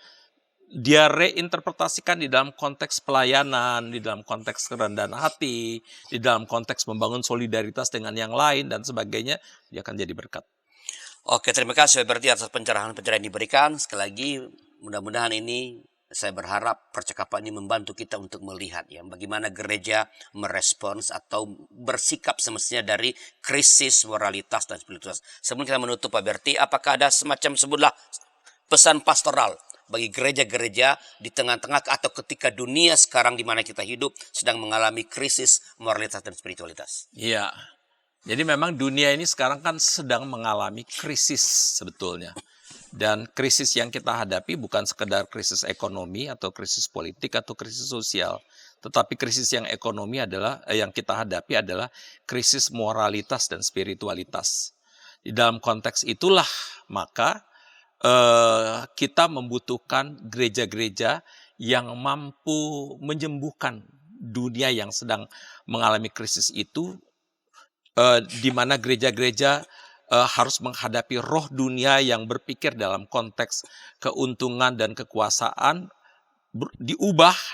Dia reinterpretasikan di dalam konteks pelayanan, di dalam konteks kerendahan hati, di dalam konteks membangun solidaritas dengan yang lain dan sebagainya, dia akan jadi berkat. Oke, terima kasih berarti atas pencerahan-pencerahan yang diberikan. Sekali lagi, mudah-mudahan ini saya berharap percakapan ini membantu kita untuk melihat ya bagaimana gereja merespons atau bersikap semestinya dari krisis moralitas dan spiritualitas. Sebelum kita menutup Pak Berti, apakah ada semacam sebutlah pesan pastoral bagi gereja-gereja di tengah-tengah atau ketika dunia sekarang di mana kita hidup sedang mengalami krisis moralitas dan spiritualitas? Iya. Jadi memang dunia ini sekarang kan sedang mengalami krisis sebetulnya. Dan krisis yang kita hadapi bukan sekedar krisis ekonomi atau krisis politik atau krisis sosial. Tetapi krisis yang ekonomi yang kita hadapi adalah krisis moralitas dan spiritualitas. Di dalam konteks itulah maka kita membutuhkan gereja-gereja yang mampu menyembuhkan dunia yang sedang mengalami krisis itu, di mana gereja-gereja harus menghadapi roh dunia yang berpikir dalam konteks keuntungan dan kekuasaan,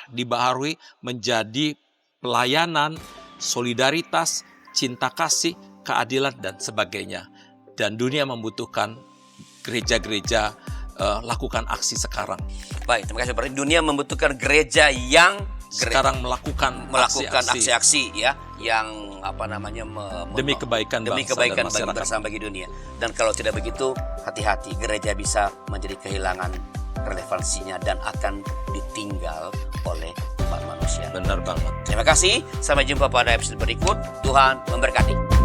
dibaharui menjadi pelayanan, solidaritas, cinta kasih, keadilan dan sebagainya. Dan dunia membutuhkan gereja-gereja lakukan aksi sekarang. Baik, terima kasih. Berarti dunia membutuhkan gereja yang sekarang melakukan aksi-aksi ya, yang demi kebaikan bangsa dan bersama bagi dunia. Dan kalau tidak begitu, hati-hati, gereja bisa menjadi kehilangan relevansinya dan akan ditinggal oleh umat manusia. Benar banget. Terima kasih. Sampai jumpa pada episode berikut. Tuhan memberkati.